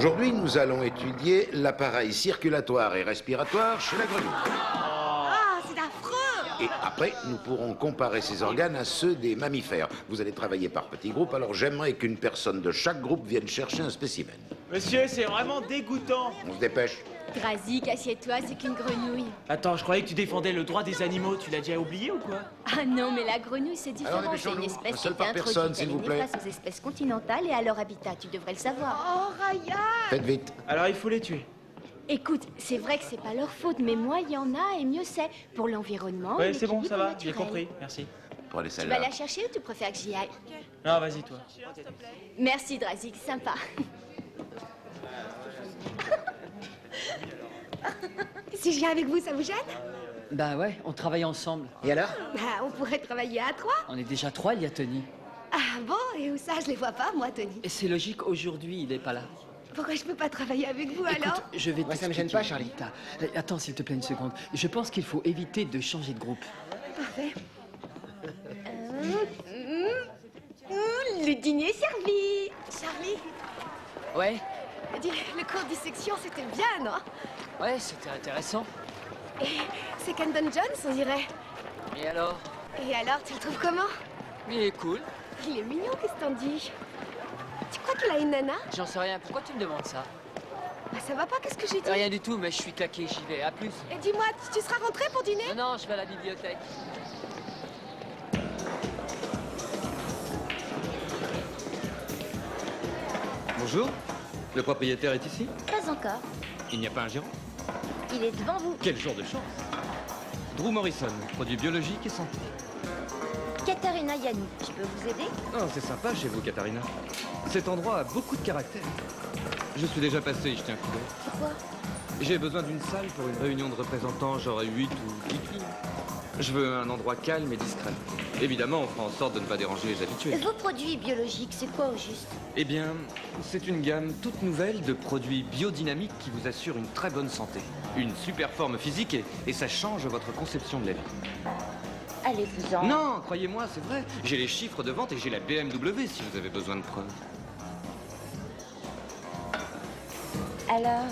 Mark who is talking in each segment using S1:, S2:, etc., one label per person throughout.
S1: Aujourd'hui, nous allons étudier l'appareil circulatoire et respiratoire chez la grenouille.
S2: Ah, c'est affreux!
S1: Et après, nous pourrons comparer ces organes à ceux des mammifères. Vous allez travailler par petits groupes, alors j'aimerais qu'une personne de chaque groupe vienne chercher un spécimen.
S3: Monsieur, c'est vraiment dégoûtant.
S1: On se dépêche.
S4: Drazik, assieds-toi, c'est qu'une grenouille.
S3: Attends, je croyais que tu défendais le droit des animaux. Tu l'as déjà oublié ou quoi?
S4: Ah non, mais la grenouille, c'est différent.
S1: Alors,
S4: C'est une
S1: dépêchons-nous.
S4: espèce
S1: Un
S4: qui
S1: seul
S4: est
S1: par
S4: introduite
S1: personne, s'il vous
S4: aliénée
S1: plaît.
S4: face aux espèces continentales et à leur habitat. Tu devrais le savoir.
S2: Oh, Ryan!
S1: Faites vite.
S3: Alors il faut les tuer.
S4: Écoute, c'est vrai que c'est pas leur faute, mais moi, il y en a et mieux c'est. Pour l'environnement.
S3: Ouais,
S4: et
S3: c'est bon, ça va,
S4: l'équilibre
S3: j'ai
S4: naturel.
S3: compris, merci.
S1: Prenez
S4: Tu vas
S1: celle-là.
S4: la chercher ou tu préfères que j'y aille?
S3: Non, vas-y, toi.
S4: Merci, Drazik, sympa.
S2: Si je viens avec vous, ça vous gêne?
S5: Bah ouais, on travaille ensemble. Et alors?
S2: Bah, on pourrait travailler à 3.
S5: On est déjà 3, il y a Tony.
S2: Ah bon? Et où ça? Je les vois pas, moi, Tony.
S5: Et c'est logique, aujourd'hui, il est pas là.
S2: Pourquoi je peux pas travailler avec vous, alors?
S5: Écoute, je vais
S6: Moi, ça me gêne pas, Charlie.
S5: Attends, s'il te plaît, une seconde. Je pense qu'il faut éviter de changer de groupe.
S2: Parfait.
S4: Le dîner est servi.
S2: Charlie,
S5: Ouais,
S2: dis, le cours de dissection, c'était bien, non?
S5: ouais, c'était intéressant.
S2: Et c'est Kendon Jones, on dirait.
S5: Et alors?
S2: Et alors, tu le trouves comment?
S5: Il est cool.
S2: Il est mignon, qu'est-ce que t'en dis? Tu crois qu'il a une nana?
S5: J'en sais rien, pourquoi tu me demandes ça?
S2: Bah, ça va pas, qu'est-ce que j'ai dit?
S5: Rien du tout, mais je suis claqué, j'y vais. À plus.
S2: Et dis-moi, tu seras rentré pour dîner?
S5: Non, non, je vais à la bibliothèque.
S7: Bonjour, le propriétaire est ici?
S4: Pas encore.
S7: Il n'y a pas un gérant?
S4: Il est devant vous.
S7: Quel jour de chance! Drew Morrison, produits biologiques et santé.
S4: Katharina Yanou, je peux vous aider?
S7: Oh, c'est sympa chez vous, Katharina. Cet endroit a beaucoup de caractère. Je suis déjà passé y jeter un coup d'œil.
S4: Pourquoi?
S7: J'ai besoin d'une salle pour une réunion de représentants, j'aurai 8 ou 10 clients. Je veux un endroit calme et discret. Évidemment, on fera en sorte de ne pas déranger les habitués.
S4: Vos produits biologiques, c'est quoi au juste?
S7: Eh bien, c'est une gamme toute nouvelle de produits biodynamiques qui vous assurent une très bonne santé. Une super forme physique et ça change votre conception de la vie.
S4: Allez-vous-en.
S7: Non, croyez-moi, c'est vrai. J'ai les chiffres de vente et j'ai la BMW si vous avez besoin de preuves.
S4: Alors,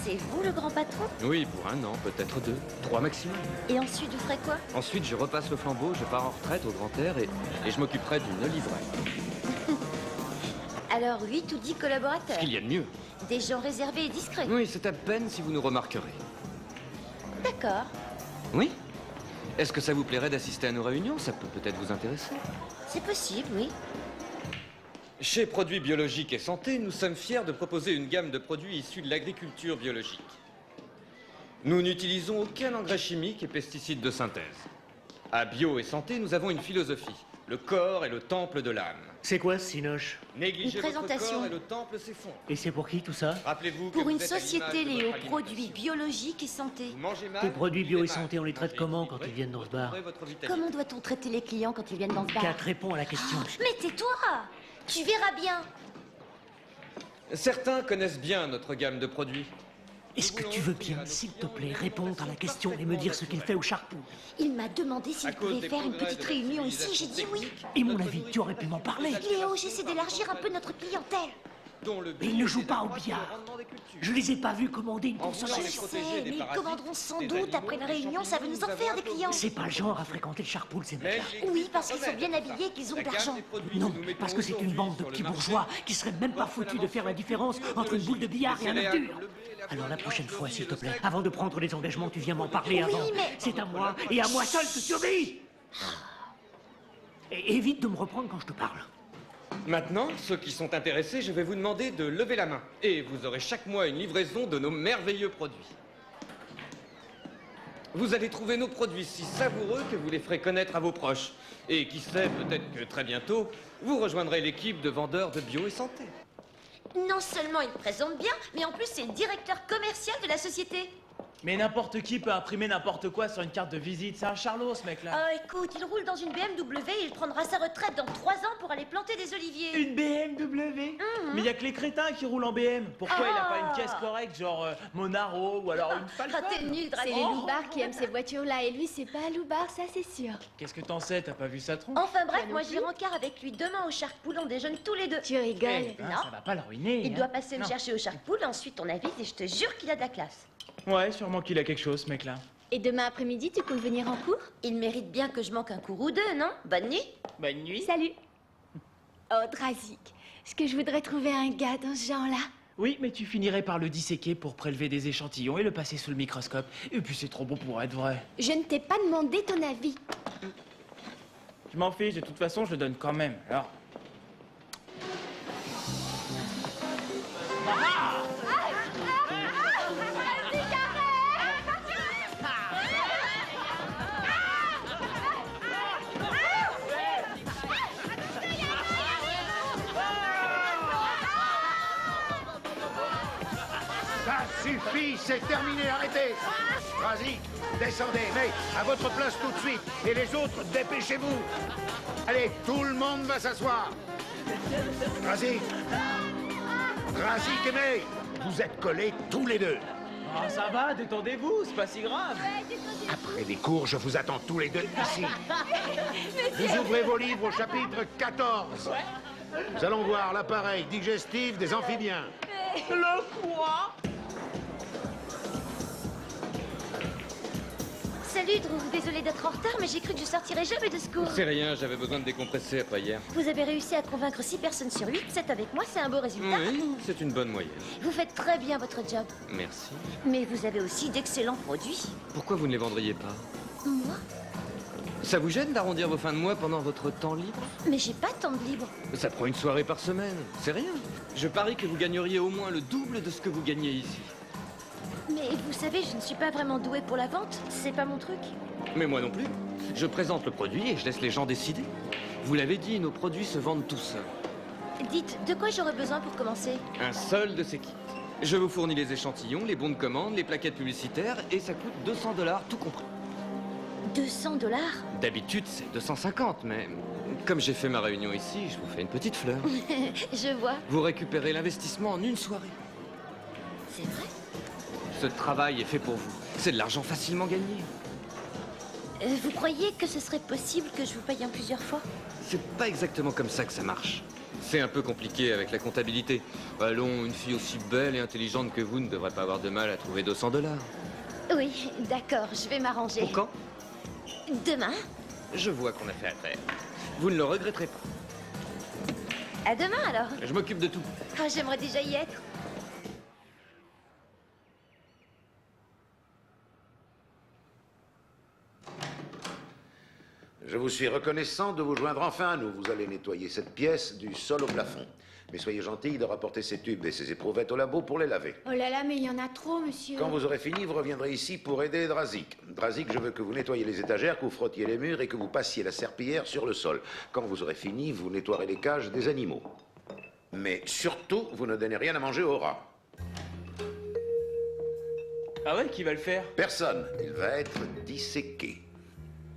S4: c'est vous le grand patron?
S7: Oui, pour 1 an, peut-être 2, 3 maximum.
S4: Et ensuite, vous ferez quoi?
S7: Ensuite, je repasse le flambeau, je pars en retraite au grand air et je m'occuperai d'une livrée.
S4: Alors, 8 ou 10 collaborateurs?
S7: Ce qu'il y a de mieux.
S4: Des gens réservés et discrets?
S7: Oui, c'est à peine si vous nous remarquerez.
S4: D'accord.
S7: Oui? Est-ce que ça vous plairait d'assister à nos réunions? Ça peut peut-être vous intéresser.
S4: C'est possible, oui.
S7: Chez Produits Biologiques et Santé, nous sommes fiers de proposer une gamme de produits issus de l'agriculture biologique. Nous n'utilisons aucun engrais chimique et pesticides de synthèse. À Bio et Santé, nous avons une philosophie. Le corps est le temple de l'âme.
S8: C'est quoi ce cinoche?
S7: Négligez
S4: Une
S7: votre
S4: présentation.
S7: corps et le temple s'effondre.
S8: Et c'est pour qui tout ça?
S7: Rappelez-vous que
S4: Pour
S7: vous
S4: une
S7: êtes à
S4: société,
S7: l'image de
S4: Léo,
S7: votre
S4: produits
S7: alimentation.
S4: biologiques et santé.
S7: Vous mangez mal,
S8: Tes produits
S7: vous
S8: bio et
S7: vivez mal.
S8: santé, on les traite
S7: Mangez
S8: comment
S7: équilibré,
S8: quand ils viennent dans ce bar?
S7: retrouverez votre vitalité.
S4: Comment doit-on traiter les clients quand ils viennent dans ce bar?
S8: Kat, réponds à la question.
S4: Mais tais-toi! Tu verras bien.
S7: Certains connaissent bien notre gamme de produits.
S8: Est-ce que tu veux bien, s'il te plaît, répondre à la question et me dire ce qu'il fait au Charpoux?
S4: Il m'a demandé s'il
S7: À cause
S4: pouvait
S7: des
S4: faire une
S7: progrès
S4: petite
S7: de la
S4: réunion ici. J'ai dit oui.
S8: Et mon avis, tu aurais pu m'en parler.
S4: Léo, j'essaie d'élargir un peu notre clientèle.
S7: Dont le
S8: Mais ils ne jouent pas au billard. Je les ai pas vus commander une
S4: Je
S8: consolation.
S4: sais, mais ils commanderont sans doute après la réunion. Ça veut nous en faire des clients.
S8: C'est pas le genre à fréquenter le Charpoul, ces mecs-là.
S4: Oui, parce qu'ils sont bien habillés et qu'ils ont de l'argent.
S8: Non, parce que c'est une bande de petits bourgeois qui seraient même pas foutus de faire la différence entre une boule de billard et un œuf dur. Alors la prochaine fois, s'il te plaît, avant de prendre les engagements, tu viens m'en parler
S4: Oui,
S8: avant.
S4: mais-
S8: C'est à moi et à moi seul que tu obéis. Et évite de me reprendre quand je te parle.
S7: Maintenant, ceux qui sont intéressés, je vais vous demander de lever la main. Et vous aurez chaque mois une livraison de nos merveilleux produits. Vous allez trouver nos produits si savoureux que vous les ferez connaître à vos proches. Et qui sait, peut-être que très bientôt, vous rejoindrez l'équipe de vendeurs de bio et santé.
S4: Non seulement il présente bien, mais en plus c'est le directeur commercial de la société.
S3: Mais n'importe qui peut imprimer n'importe quoi sur une carte de visite. C'est un charlot, ce mec-là.
S6: Oh, écoute, il roule dans une BMW et il prendra sa retraite dans 3 ans pour aller planter des oliviers.
S3: Une BMW. Mais il y a que les crétins qui roulent en BM. Pourquoi il a pas une caisse correcte, genre Monaro ou alors une Falcon?
S6: Ah, t'es nul,
S4: C'est
S6: Drazik.
S4: les loupards qui aiment ces voitures-là, et lui, c'est pas un loupard, ça c'est sûr.
S3: Qu'est-ce que t'en sais? T'as pas vu sa tronche?
S6: Enfin bref,
S4: Toi non
S6: moi
S4: plus.
S6: j'irai en car avec lui demain au Shark Pool, on déjeune tous les deux.
S4: Tu rigoles.
S3: Eh ben,
S6: Non.
S3: ça va pas le ruiner.
S6: Il
S3: hein.
S6: doit passer me
S3: Non.
S6: chercher au Shark Pool, ensuite on avise et je te jure qu'il a de la classe.
S3: Ouais, sûrement qu'il a quelque chose, ce mec-là.
S4: Et demain après-midi, tu comptes venir en cours?
S6: Il mérite bien que je manque un cours ou deux, non? Bonne nuit.
S3: Bonne nuit.
S4: Salut. Oh, Drazik, est-ce que je voudrais trouver un gars dans ce genre-là?
S3: Oui, mais tu finirais par le disséquer pour prélever des échantillons et le passer sous le microscope. Et puis c'est trop beau pour être vrai.
S4: Je ne t'ai pas demandé ton avis.
S3: Je m'en fiche, de toute façon, je le donne quand même. Alors.
S1: Ça suffit, c'est terminé, arrêtez. Vas-y, descendez, mais à votre place tout de suite. Et les autres, dépêchez-vous. Allez, tout le monde va s'asseoir. Drazik et May, vous êtes collés tous les deux.
S3: Oh, ça va, détendez-vous, c'est pas si grave.
S1: Après les cours, je vous attends tous les deux ici. Vous ouvrez vos livres au chapitre 14. Nous allons voir l'appareil digestif des amphibiens.
S3: Le quoi?
S6: Salut Drew, désolé d'être en retard, mais j'ai cru que je sortirais jamais de ce cours.
S7: C'est rien, j'avais besoin de décompresser après hier.
S6: Vous avez réussi à convaincre 6 personnes sur 8, 7 avec moi, c'est un beau résultat.
S7: Oui, c'est une bonne moyenne.
S6: Vous faites très bien votre job.
S7: Merci.
S6: Mais vous avez aussi d'excellents produits.
S7: Pourquoi vous ne les vendriez pas?
S6: Moi?
S7: Ça vous gêne d'arrondir vos fins de mois pendant votre temps libre?
S6: Mais j'ai pas tant de libre.
S7: Ça prend une soirée par semaine, c'est rien. Je parie que vous gagneriez au moins le double de ce que vous gagnez ici.
S6: Mais vous savez, je ne suis pas vraiment douée pour la vente, c'est pas mon truc.
S7: Mais moi non plus. Je présente le produit et je laisse les gens décider. Vous l'avez dit, nos produits se vendent tout seuls.
S6: Dites, de quoi j'aurais besoin pour commencer?
S7: Un seul de ces kits. Je vous fournis les échantillons, les bons de commande, les plaquettes publicitaires et ça coûte 200 $ tout compris.
S6: 200 $?
S7: D'habitude, c'est 250, mais comme j'ai fait ma réunion ici, je vous fais une petite fleur.
S6: Je vois.
S7: Vous récupérez l'investissement en une soirée.
S6: C'est vrai?
S7: Ce travail est fait pour vous. C'est de l'argent facilement gagné.
S6: Vous croyez que ce serait possible que je vous paye en plusieurs fois?
S7: C'est pas exactement comme ça que ça marche. C'est un peu compliqué avec la comptabilité. Allons, une fille aussi belle et intelligente que vous ne devrait pas avoir de mal à trouver 200 $.
S6: Oui, d'accord, je vais m'arranger.
S7: Pour quand?
S6: Demain?
S7: Je vois qu'on a fait affaire. Vous ne le regretterez pas.
S6: À demain alors.
S7: Je m'occupe de tout.
S6: Ah, j'aimerais déjà y être.
S1: Je vous suis reconnaissant de vous joindre enfin à nous. Vous allez nettoyer cette pièce du sol au plafond. Mais soyez gentils de rapporter ces tubes et ces éprouvettes au labo pour les laver.
S4: Oh là là, mais il y en a trop, monsieur.
S1: Quand vous aurez fini, vous reviendrez ici pour aider Drazik. Drazik, je veux que vous nettoyiez les étagères, que vous frottiez les murs et que vous passiez la serpillière sur le sol. Quand vous aurez fini, vous nettoierez les cages des animaux. Mais surtout, vous ne donnez rien à manger aux rats.
S3: Ah ouais, qui va le faire?
S1: Personne. Il va être disséqué.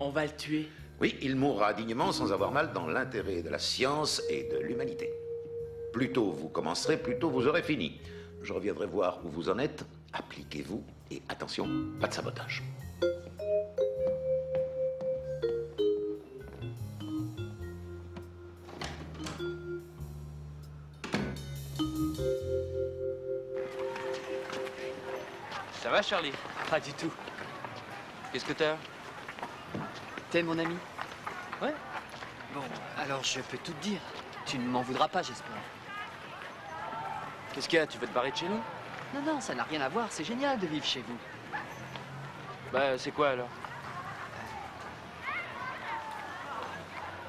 S3: On va le tuer.
S1: Oui, il mourra dignement sans avoir mal dans l'intérêt de la science et de l'humanité. Plus tôt vous commencerez, plus tôt vous aurez fini. Je reviendrai voir où vous en êtes. Appliquez-vous et attention, pas de sabotage.
S9: Ça va, Charlie?
S3: Pas du tout.
S9: Qu'est-ce que t'as?
S5: T'es mon ami?
S9: Ouais.
S5: Bon, alors je peux tout te dire. Tu ne m'en voudras pas, j'espère.
S9: Qu'est-ce qu'il y a? Tu veux te barrer de chez nous?
S5: Non, non, ça n'a rien à voir. C'est génial de vivre chez vous.
S9: Bah, c'est quoi alors?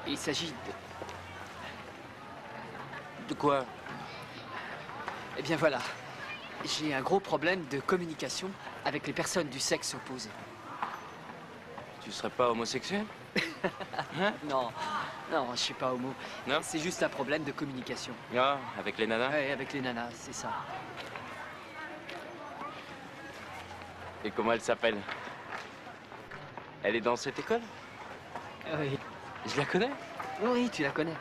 S5: Il s'agit de...
S9: De quoi?
S5: Eh bien voilà. J'ai un gros problème de communication avec les personnes du sexe opposé.
S9: Tu serais pas homosexuel?
S5: Non, non, je suis pas homo.
S9: Non?
S5: C'est juste un problème de communication.
S9: Ah, avec les nanas?
S5: Ouais, avec les nanas, c'est ça.
S9: Et comment elle s'appelle? Elle est dans cette école?
S5: Oui.
S9: Je la connais.
S5: Oui, tu la connais.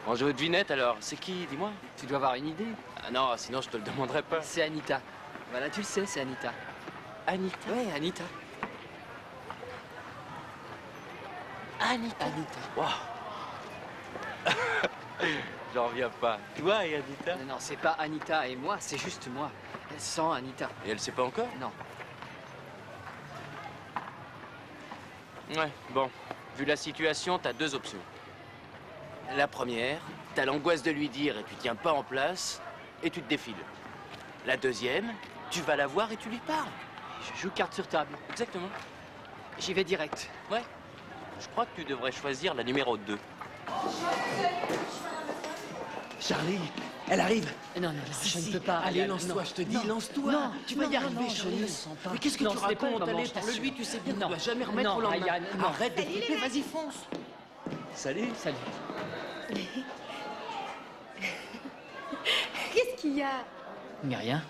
S9: En jeu de devinette alors, c'est qui, dis-moi?
S5: Tu dois avoir une idée.
S9: Ah non, sinon je te le demanderais pas.
S5: C'est Anita. Voilà, tu le sais, c'est Anita.
S9: Anita?
S5: Oui, Anita.
S9: Anita?
S5: Anita.
S9: Waouh. J'en reviens pas. Toi et Anita?
S5: Non, c'est pas Anita et moi, c'est juste moi. Sans Anita.
S9: Et elle sait pas encore?
S5: Non.
S9: Ouais, bon. Vu la situation, t'as deux options. La première, t'as l'angoisse de lui dire et tu tiens pas en place et tu te défiles. La deuxième, tu vas la voir et tu lui parles.
S5: Je joue carte sur table.
S9: Exactement.
S5: J'y vais direct.
S9: Ouais. Je crois que tu devrais choisir la numéro 2.
S3: Charlie, elle arrive.
S5: Non, je ne peux pas.
S3: Allez,
S5: Non,
S3: lance-toi, je te dis,
S5: non,
S3: lance-toi.
S5: non,
S3: Tu vas y arriver,
S5: non, je
S3: Charlie.
S5: ne le sens pas.
S3: Mais qu'est-ce que
S5: Non,
S3: tu
S5: ce n'est pas le
S3: racontes?
S5: moment,
S3: Allez,
S5: je
S3: prends-le
S5: t'assure.
S3: lui, tu sais bien qu'on
S5: Non,
S3: ne doit jamais remettre
S5: non,
S3: au lendemain.
S5: Ryan, non.
S3: Arrête de flipper, vas-y, fonce. Salut.
S5: Salut.
S2: Qu'est-ce qu'il y a?
S5: Mais rien.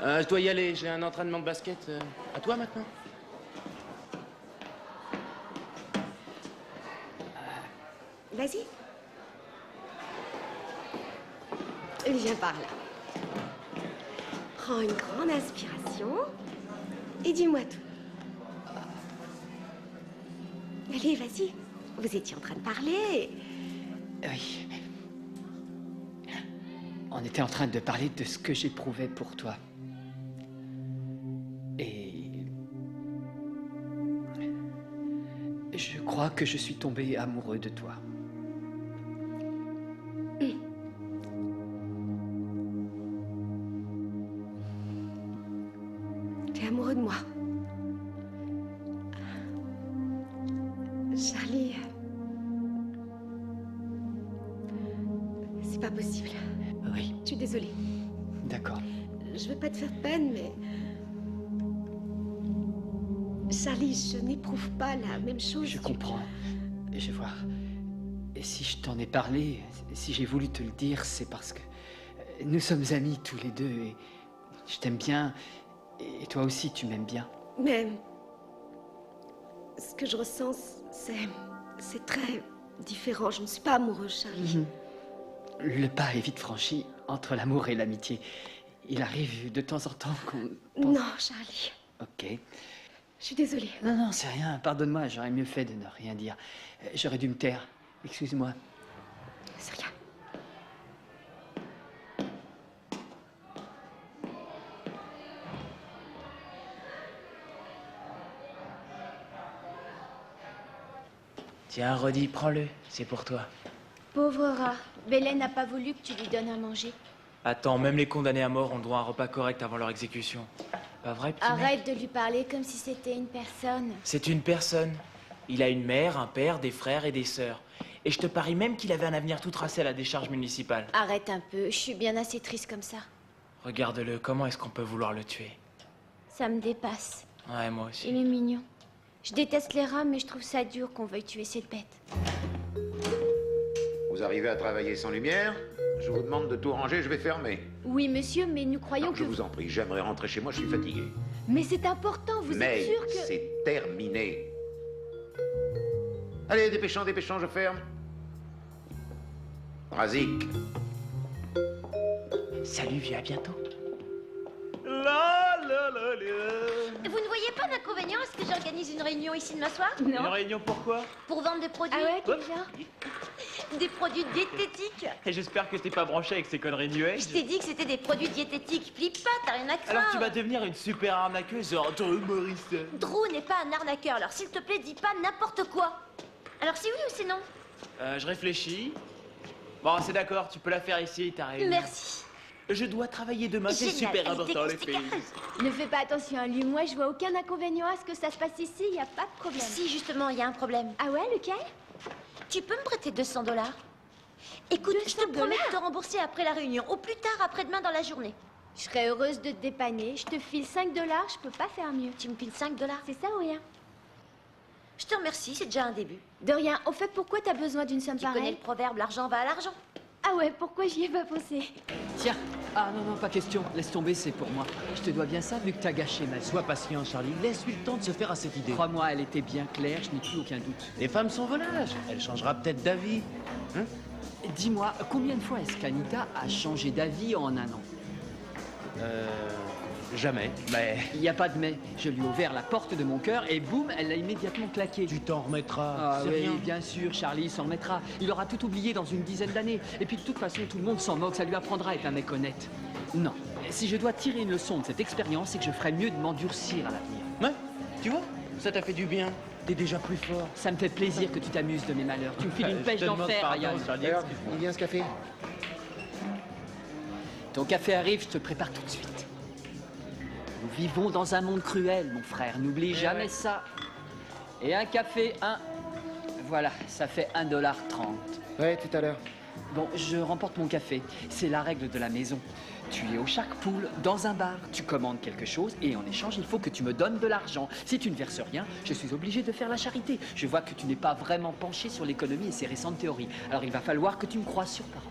S3: Je dois y aller, j'ai un entraînement de basket. À toi maintenant?
S2: Vas-y. Viens par là. Prends une grande inspiration et dis-moi tout. Allez, vas-y. Vous étiez en train de parler.
S5: Oui. On était en train de parler de ce que j'éprouvais pour toi. Et... je crois que je suis tombé amoureux de toi.
S2: Tu es amoureux de moi. Charlie. C'est pas possible.
S5: Oui,
S2: Je suis désolée.
S5: d'accord.
S2: Je veux pas te faire de peine, mais... Charlie, je n'éprouve pas la même chose.
S5: Je comprends. Je vois. Et si je t'en ai parlé, si j'ai voulu te le dire, c'est parce que nous sommes amis tous les deux et je t'aime bien et toi aussi tu m'aimes bien.
S2: Mais... ce que je ressens, c'est très différent. Je ne suis pas amoureuse, Charlie.
S5: Le pas est vite franchi entre l'amour et l'amitié. Il arrive de temps en temps qu'on...
S2: Non, Charlie.
S5: Ok.
S2: Je suis désolée.
S5: Non, c'est rien. Pardonne-moi, j'aurais mieux fait de ne rien dire. J'aurais dû me taire. Excuse-moi.
S2: C'est rien.
S3: Tiens, Roddy, prends-le, c'est pour toi.
S4: Pauvre rat. Bélène n'a pas voulu que tu lui donnes à manger.
S3: Attends, même les condamnés à mort ont droit à un repas correct avant leur exécution. Pas vrai, petit mec?
S4: Arrête de lui parler comme si c'était une personne.
S3: C'est une personne. Il a une mère, un père, des frères et des sœurs. Et je te parie même qu'il avait un avenir tout tracé à la décharge municipale.
S4: Arrête un peu, je suis bien assez triste comme ça.
S3: Regarde-le, comment est-ce qu'on peut vouloir le tuer?
S4: Ça me dépasse.
S3: Ouais, moi aussi.
S4: Il est mignon. Je déteste les rats, mais je trouve ça dur qu'on veuille tuer cette bête.
S1: Vous arrivez à travailler sans lumière? Je vous demande de tout ranger, je vais fermer.
S4: Oui, monsieur, mais nous croyons
S1: Non,
S4: que...
S1: je vous en prie, j'aimerais rentrer chez moi, je suis fatigué.
S4: Mais c'est important, vous
S1: Mais
S4: êtes sûr que...
S1: c'est terminé. Allez, dépêchons, je ferme. Drazik.
S3: Salut, viens, à bientôt.
S6: Vous ne voyez pas d'inconvénient à ce que j'organise une réunion ici demain soir?
S3: Une réunion pourquoi?
S6: Pour vendre des produits.
S4: Ah ouais, quel genre?
S6: Des produits diététiques.
S3: Et j'espère que t'es pas branché avec ces conneries New Age.
S6: Je t'ai dit que c'était des produits diététiques. Flippe pas, t'as rien à craindre.
S3: Alors tu vas devenir une super arnaqueuse, genre Drew Morrison.
S6: Drew n'est pas un arnaqueur, alors s'il te plaît, dis pas n'importe quoi. Alors c'est oui ou c'est non?
S3: Je réfléchis. Bon, c'est d'accord, tu peux la faire ici, t'as raison.
S6: Merci.
S3: Je dois travailler demain, c'est
S6: Génial,
S3: super
S6: elle
S3: important les
S6: était
S3: filles.
S4: Ne fais pas attention à lui, moi je vois aucun inconvénient à ce que ça se passe ici, y a pas de problème.
S6: Si, justement, il y a un problème.
S4: Ah ouais, lequel?
S6: Tu peux me prêter 200 $? Écoute, je te promets de te rembourser après la réunion, au plus tard après-demain dans la journée.
S4: Je serais heureuse de te dépanner, je te file 5 $, je peux pas faire mieux.
S6: Tu me piles 5 $?
S4: C'est ça ou rien?
S6: Je te remercie, c'est déjà un début.
S4: De rien, au fait, pourquoi t'as besoin d'une somme
S6: Tu connais
S4: pareille?
S6: le proverbe, l'argent va à l'argent.
S4: Ah ouais, pourquoi j'y ai pas pensé?
S5: Tiens, Ah non, non, pas question. Laisse tomber, c'est pour moi. Je te dois bien ça, vu que t'as gâché ma vie.
S3: Sois patient, Charlie. Laisse-lui le temps de se faire à cette idée.
S5: Crois-moi, elle était bien claire, je n'ai plus aucun doute.
S3: Les femmes sont vonages. Elle changera peut-être d'avis. Hein?
S5: Dis-moi, combien de fois est-ce qu'Anita a changé d'avis en un an?
S3: Jamais. Mais
S5: Il n'y a pas de mais. Je lui ai ouvert la porte de mon cœur et boum, elle l'a immédiatement claqué.
S3: tu t'en remettras.
S5: Ah
S3: C'est
S5: oui,
S3: rien.
S5: bien sûr, Charlie s'en remettra. Il aura tout oublié dans une dizaine d'années. Et puis de toute façon, tout le monde s'en moque, ça lui apprendra à être un mec honnête. Non, si je dois tirer une leçon de cette expérience, c'est que je ferais mieux de m'endurcir à l'avenir.
S3: Ouais, tu vois, ça t'a fait du bien. T'es déjà plus fort.
S5: Ça me fait plaisir que tu t'amuses de mes malheurs. Tu me files une
S3: Je
S5: pêche
S3: te demande
S5: d'enfer,
S3: pardon,
S5: Ryan.
S3: Charlie,
S1: D'ailleurs,
S3: excuse-moi.
S1: il vient ce café?
S5: Ton café arrive, je te prépare tout de suite. Nous vivons dans un monde cruel, mon frère. N'oublie jamais ça. Et un café, Voilà, ça fait $1,30.
S1: Ouais, tout à l'heure.
S5: Bon, je remporte mon café. C'est la règle de la maison. Tu es au Shark Pool, dans un bar. Tu commandes quelque chose et en échange, il faut que tu me donnes de l'argent. Si tu ne verses rien, je suis obligé de faire la charité. Je vois que tu n'es pas vraiment penché sur l'économie et ses récentes théories. Alors il va falloir que tu me croies sur parole.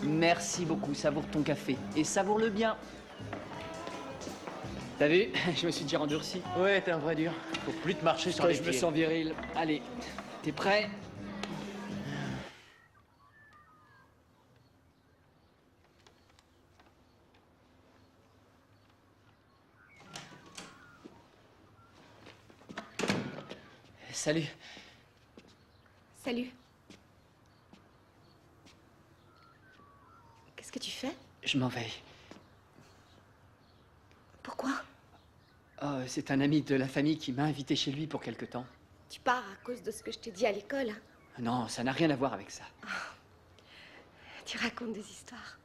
S5: Merci beaucoup, savoure ton café. Et savoure-le bien. T'as vu? Je me suis déjà endurci.
S3: Ouais, t'es un vrai dur. Faut plus te marcher sur
S5: Que
S3: les
S5: je me
S3: pieds.
S5: sens viril. Allez, t'es prêt? Salut.
S2: Salut. Qu'est-ce que tu fais?
S5: Je m'en vais.
S2: Pourquoi?
S5: Oh, c'est un ami de la famille qui m'a invité chez lui pour quelque temps.
S2: Tu pars à cause de ce que je t'ai dit à l'école, hein?
S5: Non, ça n'a rien à voir avec ça.
S2: Tu racontes des histoires.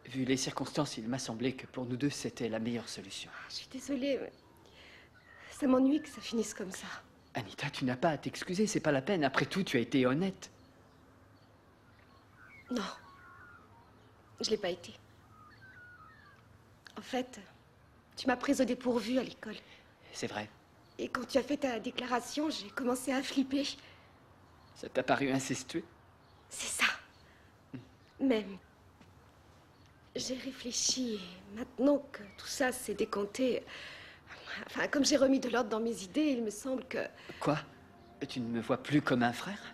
S5: Vu les circonstances, il m'a semblé que pour nous deux, c'était la meilleure solution.
S2: Je suis désolée, mais ça m'ennuie que ça finisse comme ça.
S5: Anita, tu n'as pas à t'excuser, c'est pas la peine. Après tout, tu as été honnête.
S2: Non. Je l'ai pas été. En fait, tu m'as prise au dépourvu à l'école.
S5: C'est vrai.
S2: Et quand tu as fait ta déclaration, j'ai commencé à flipper.
S5: Ça t'a paru incestueux?
S2: C'est ça. Mais j'ai réfléchi et maintenant que tout ça s'est décompté, enfin, comme j'ai remis de l'ordre dans mes idées, il me semble que...
S5: Quoi? Tu ne me vois plus comme un frère?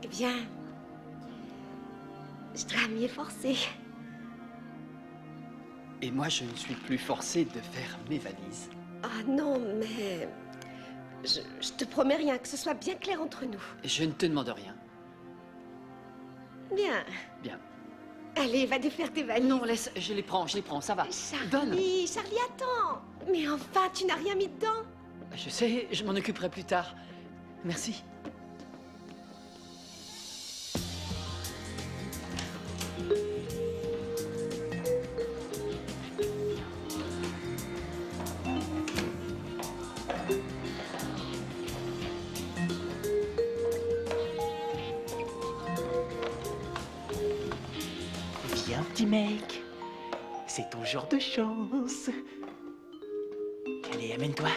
S2: Eh bien, je dois m'y efforcer.
S5: Et moi, je ne suis plus forcé de faire mes valises.
S2: Ah non, mais... Je te promets rien, que ce soit bien clair entre nous.
S5: Je ne te demande rien.
S2: Bien.
S5: Bien.
S2: Allez, va défaire tes valises.
S5: Non, laisse, je les prends, ça va. Donne.
S2: Charlie, attends. Mais enfin, tu n'as rien mis dedans.
S5: Je sais, je m'en occuperai plus tard. Merci.
S3: Viens, petit mec. C'est ton jour de chance. Allez, amène-toi.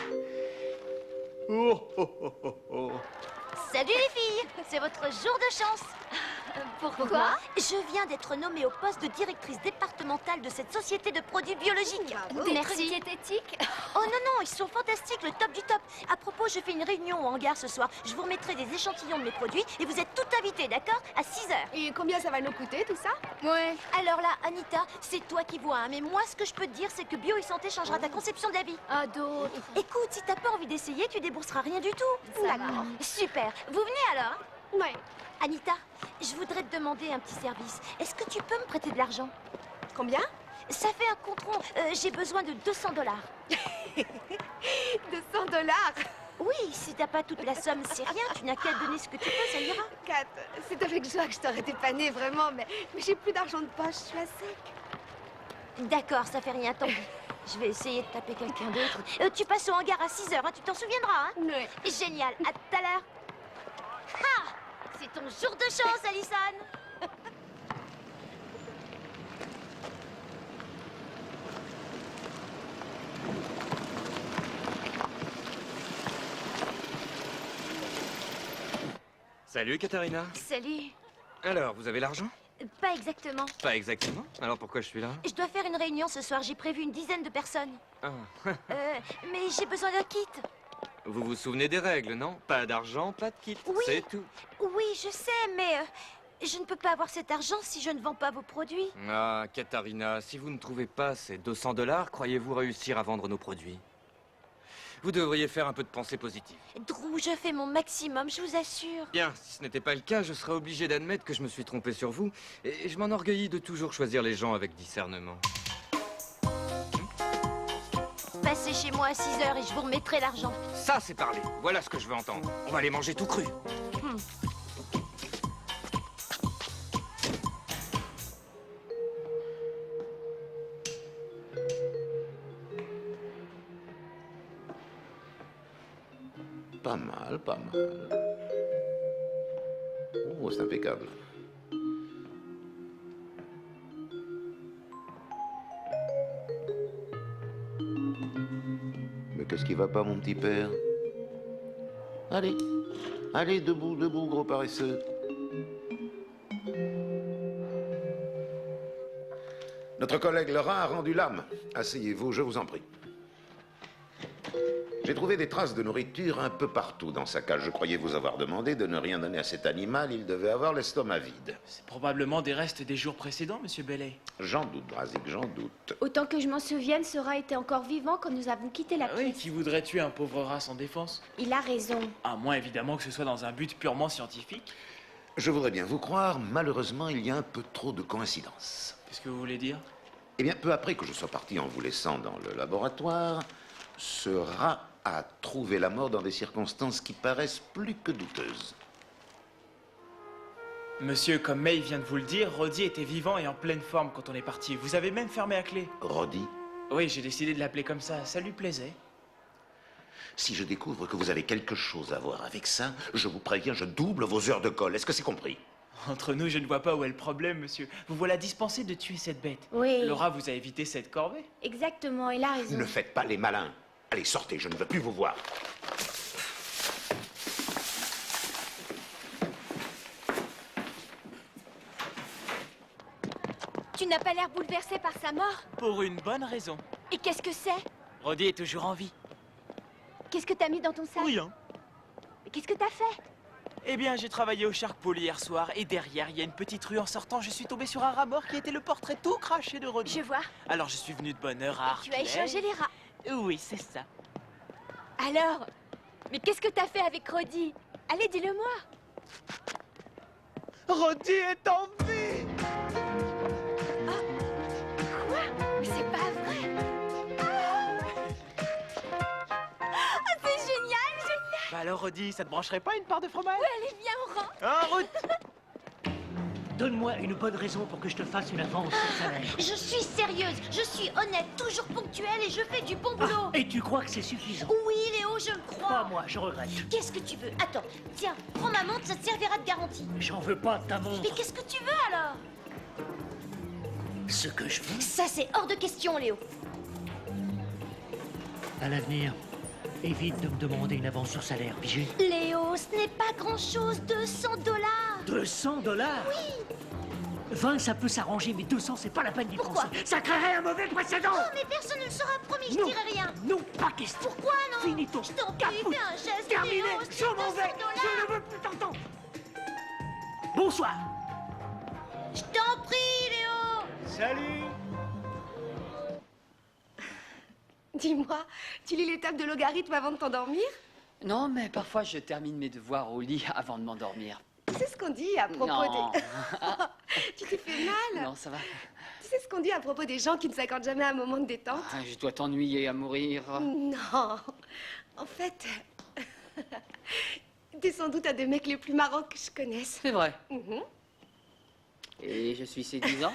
S3: Oh, oh, oh, oh, oh.
S6: Salut les filles, c'est votre jour de chance.
S4: Pourquoi?
S6: Je viens d'être nommée au poste de directrice départementale de cette société de produits biologiques.
S4: Merci. Diététique?
S6: Oh non, non, ils sont fantastiques, le top du top. À propos, je fais une réunion au hangar ce soir. Je vous remettrai des échantillons de mes produits et vous êtes toutes invitées, d'accord? À 6h.
S2: Et combien ça va nous coûter, tout ça?
S4: Ouais.
S6: Alors là, Anita, c'est toi qui vois, hein, mais moi, ce que je peux te dire, c'est que Bio et Santé changera ta conception de la vie.
S4: Ah, d'autres.
S6: Écoute, si t'as pas envie d'essayer, tu débourseras rien du tout.
S4: D'accord.
S6: Super. Vous venez alors?
S2: Ouais.
S6: Anita, je voudrais te demander un petit service. Est-ce que tu peux me prêter de l'argent?
S2: Combien?
S6: Ça fait un compte rond. J'ai besoin de $200.
S2: 200 $?
S6: Oui, si t'as pas toute la somme, c'est rien. Tu n'as qu'à donner ce que tu peux, ça ira.
S2: Kat, c'est avec joie que je t'aurais dépanné, vraiment, mais j'ai plus d'argent de poche, je suis à sec.
S6: D'accord, ça fait rien, tant pis. Je vais essayer de taper quelqu'un d'autre. Tu passes au hangar à 6h, hein, tu t'en souviendras, hein?
S2: Ouais.
S6: Génial, à tout à l'heure. Ha! C'est ton jour de chance, Alison.
S7: Salut, Katharina.
S6: Salut.
S7: Alors, vous avez l'argent?
S6: Pas exactement.
S7: Pas exactement. Alors pourquoi je suis là?
S6: Je dois faire une réunion ce soir, j'ai prévu une dizaine de personnes.
S7: Ah.
S6: Mais j'ai besoin d'un kit.
S7: Vous vous souvenez des règles, non? Pas d'argent, pas de kit.
S6: Oui.
S7: C'est tout.
S6: Oui, je sais, mais je ne peux pas avoir cet argent si je ne vends pas vos produits.
S7: Ah, Katharina, si vous ne trouvez pas ces 200 $, croyez-vous réussir à vendre nos produits? Vous devriez faire un peu de pensée positive.
S6: Drew, je fais mon maximum, je vous assure.
S7: Bien, si ce n'était pas le cas, je serais obligé d'admettre que je me suis trompé sur vous. Et je m'enorgueillis de toujours choisir les gens avec discernement.
S6: Passez chez moi à 6 heures et je vous remettrai l'argent.
S7: Ça, c'est parler. Voilà ce que je veux entendre. On va les manger tout cru.
S1: Pas mal, pas mal. Oh, c'est impeccable. Mais qu'est-ce qui va pas, mon petit père? Allez, allez, debout, debout, gros paresseux. Notre collègue Laurent a rendu l'âme. Asseyez-vous, je vous en prie. J'ai trouvé des traces de nourriture un peu partout dans sa cage. Je croyais vous avoir demandé de ne rien donner à cet animal. Il devait avoir l'estomac vide.
S3: C'est probablement des restes des jours précédents, monsieur Bellet.
S1: J'en doute, Drazik, j'en doute.
S4: Autant que je m'en souvienne, ce rat était encore vivant quand nous avons quitté la
S3: Ah oui,
S4: pièce.
S3: qui voudrait tuer un pauvre rat sans défense?
S4: Il a raison.
S3: À moins évidemment que ce soit dans un but purement scientifique.
S1: Je voudrais bien vous croire. Malheureusement, il y a un peu trop de coïncidences.
S3: Qu'est-ce que vous voulez dire?
S1: Eh bien, peu après que je sois parti en vous laissant dans le laboratoire, ce rat a trouvé la mort dans des circonstances qui paraissent plus que douteuses.
S3: Monsieur, comme May vient de vous le dire, Roddy était vivant et en pleine forme quand on est parti. Vous avez même fermé à clé.
S1: Roddy,
S3: Oui, j'ai décidé de l'appeler comme ça lui plaisait.
S1: si je découvre que vous avez quelque chose à voir avec ça, je vous préviens, je double vos heures de colle. Est-ce que c'est compris?
S3: Entre nous, je ne vois pas où est le problème, monsieur. Vous voilà dispensé de tuer cette bête.
S4: Oui.
S3: Laura vous a évité cette corvée.
S4: Exactement, il a raison.
S1: Ne faites pas les malins. Allez, sortez, je ne veux plus vous voir.
S4: Tu n'as pas l'air bouleversé par sa mort.
S3: Pour une bonne raison.
S4: Et qu'est-ce que c'est?
S3: Roddy est toujours en vie.
S4: Qu'est-ce que t'as mis dans ton sac?
S3: Rien.
S4: Mais qu'est-ce que t'as fait?
S3: Eh bien, j'ai travaillé au Shark Pool hier soir et derrière, il y a une petite rue en sortant. Je suis tombé sur un rat mort qui était le portrait tout craché de Roddy.
S4: Je vois.
S3: Alors, je suis venu de bonne heure à
S4: Tu as
S3: Hartley.
S4: échangé les rats.
S3: Oui, c'est ça.
S4: Alors? Mais qu'est-ce que t'as fait avec Roddy? Allez, dis-le-moi.
S3: Roddy est en vie!
S4: Quoi? Mais c'est pas vrai. Ah, c'est génial, génial.
S3: Bah alors, Roddy, ça te brancherait pas une part de fromage?
S4: Allez, viens, on rentre.
S3: En route!
S8: Donne-moi une bonne raison pour que je te fasse une avance de salaire.
S6: Je suis sérieuse, je suis honnête, toujours ponctuelle et je fais du bon boulot.
S8: Et tu crois que c'est suffisant?
S6: Oui, Léo, je le
S8: Pas
S6: crois.
S8: moi, je regrette.
S6: Qu'est-ce que tu veux? Attends, tiens, prends ma montre, ça te servira de garantie.
S8: J'en veux pas de ta montre.
S6: Mais qu'est-ce que tu veux alors?
S8: Ce que je veux,
S6: Ça, c'est hors de question, Léo.
S8: à l'avenir, évite de me demander une avance sur salaire, pigé.
S6: Léo, ce n'est pas grand-chose, 200 $.
S8: 200 $? Oui. 20, ça peut s'arranger, mais 200, c'est pas la peine d'y
S6: Pourquoi?
S8: penser. Ça créerait un mauvais précédent.
S6: Oh, mais personne ne le saura, promis, je
S8: Non.
S6: dirai rien.
S8: Non, pas question.
S6: Pourquoi non?
S8: Finito.
S6: Je t'en prie,
S8: Caput.
S6: fais un geste,
S8: Terminé.
S6: Léo, c'est
S8: Je m'en
S6: 200
S8: vais. Je ne veux plus t'entendre. Bonsoir.
S6: Je t'en prie, Léo.
S3: Salut!
S2: Dis-moi, tu lis les tables de logarithme avant de t'endormir?
S5: Non, mais parfois je termine mes devoirs au lit avant de m'endormir.
S2: Tu sais ce qu'on dit à propos
S5: Non.
S2: des... Tu t'es fait mal?
S5: Non, ça va.
S2: Tu sais ce qu'on dit à propos des gens qui ne s'accordent jamais un moment de détente?
S5: Ah, je dois t'ennuyer à mourir.
S2: Non. En fait, t'es sans doute un des mecs les plus marrants que je connaisse.
S5: C'est vrai.
S2: Mhm.
S5: Et je suis séduisant?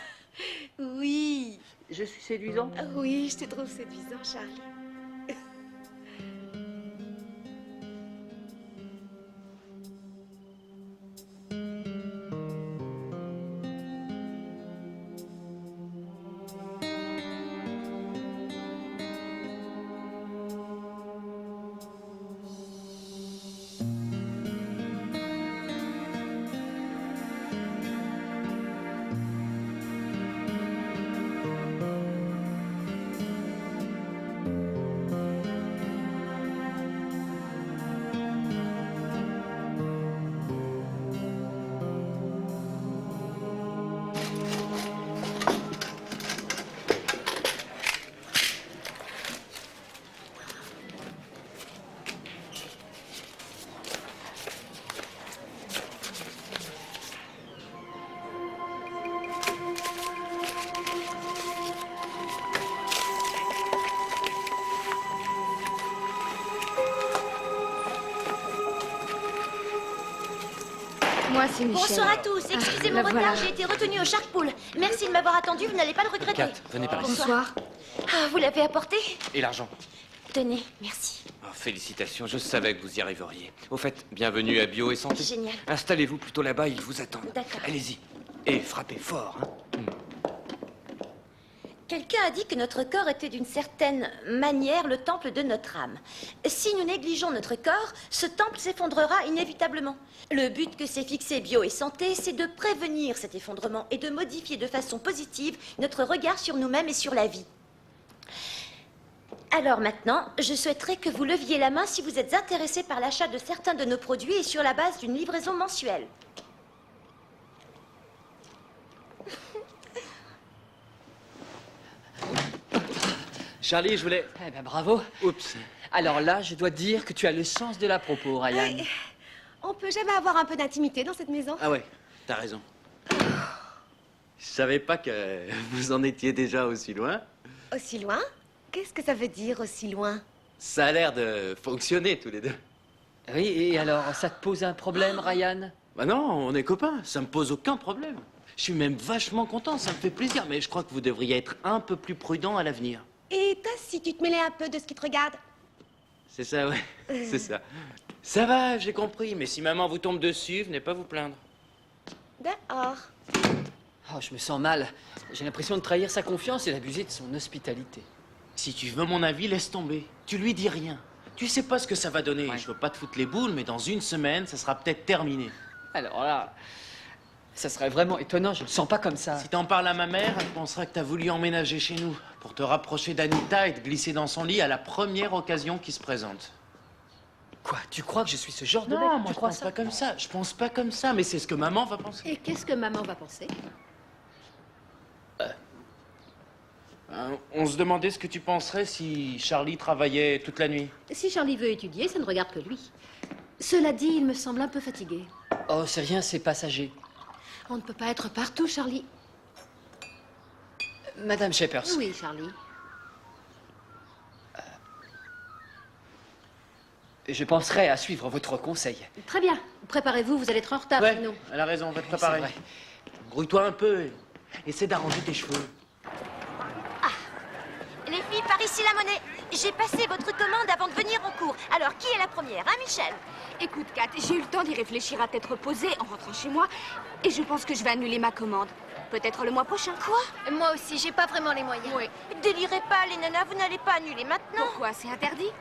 S2: Oui.
S5: Je suis séduisant?
S2: Oui, je te trouve séduisant, Charlie. Moi, c'est Michel.
S6: Bonsoir à tous. Excusez mon
S2: la
S6: retard,
S2: voilà.
S6: j'ai été retenue au Shark Pool. Merci de m'avoir attendu, vous n'allez pas le regretter.
S7: Kat, venez par ici.
S2: Bonsoir.
S6: Ah, vous l'avez apporté?
S7: Et l'argent?
S6: Tenez, merci.
S7: Oh, félicitations, je savais que vous y arriveriez. Au fait, bienvenue à Bio et Santé.
S6: Génial.
S7: Installez-vous plutôt là-bas, ils vous attendent.
S6: D'accord.
S7: Allez-y. Et frappez fort, hein.
S6: Quelqu'un a dit que notre corps était d'une certaine manière le temple de notre âme. Si nous négligeons notre corps, ce temple s'effondrera inévitablement. Le but que s'est fixé Bio et Santé, c'est de prévenir cet effondrement et de modifier de façon positive notre regard sur nous-mêmes et sur la vie. Alors maintenant, je souhaiterais que vous leviez la main si vous êtes intéressé par l'achat de certains de nos produits et sur la base d'une livraison mensuelle.
S3: Charlie, je voulais...
S5: Eh ben bravo.
S3: Oups.
S5: Alors là, je dois te dire que tu as le sens de la propos, Ryan.
S2: On peut jamais avoir un peu d'intimité dans cette maison?
S3: Ah ouais, t'as raison. Je savais pas que vous en étiez déjà aussi loin.
S2: Aussi loin? Qu'est-ce que ça veut dire, aussi loin?
S3: Ça a l'air de fonctionner tous les deux.
S5: Oui, et alors, ça te pose un problème, Ryan?
S3: Bah non, on est copains, ça me pose aucun problème. Je suis même vachement content, ça me fait plaisir, mais je crois que vous devriez être un peu plus prudent à l'avenir.
S2: Et toi, si tu te mêlais un peu de ce qui te regarde?
S3: C'est ça, ouais, c'est ça. Ça va, j'ai compris, mais si maman vous tombe dessus, venez pas vous plaindre.
S2: Dehors.
S5: Oh, je me sens mal. J'ai l'impression de trahir sa confiance et d'abuser de son hospitalité.
S3: Si tu veux mon avis, laisse tomber. Tu lui dis rien. Tu sais pas ce que ça va donner.
S5: Ouais.
S3: Je veux pas te foutre les boules, mais dans une semaine, ça sera peut-être terminé.
S5: Alors là, ça serait vraiment étonnant, je le sens pas comme ça.
S3: Si t'en parles à ma mère, elle pensera que t'as voulu emménager chez nous pour te rapprocher d'Anita et te glisser dans son lit à la première occasion qui se présente.
S5: Quoi, tu crois que je suis ce genre de mec?
S3: Non, moi
S5: Tu
S3: je
S5: crois
S3: pense
S5: ça?
S3: pas comme ça. Je pense pas comme ça, mais c'est ce que maman va penser.
S2: Et qu'est-ce que maman va penser?
S3: On se demandait ce que tu penserais si Charlie travaillait toute la nuit.
S10: Si Charlie veut étudier, ça ne regarde que lui. Cela dit, il me semble un peu fatigué.
S5: Oh, c'est rien, c'est passager.
S10: On ne peut pas être partout, Charlie.
S5: Madame Shepers.
S10: Oui, Charlie.
S5: Je penserai à suivre votre conseil.
S10: Très bien. Préparez-vous, vous allez être en retard,
S3: Ouais,
S10: sinon.
S3: elle a raison, on va te
S5: Oui,
S3: préparer.
S5: c'est vrai.
S3: Grouille-toi un peu et essaie d'arranger tes cheveux.
S6: Les filles, par ici la monnaie. J'ai passé votre commande avant de venir au cours. Alors, qui est la première, hein, Michel?
S2: Écoute, Kat, j'ai eu le temps d'y réfléchir à tête reposée en rentrant chez moi, et je pense que je vais annuler ma commande. Peut-être le mois prochain. Quoi?
S4: Moi aussi, j'ai pas vraiment les moyens.
S2: Oui.
S6: Délirez pas, les nanas, vous n'allez pas annuler maintenant.
S2: Pourquoi? C'est interdit?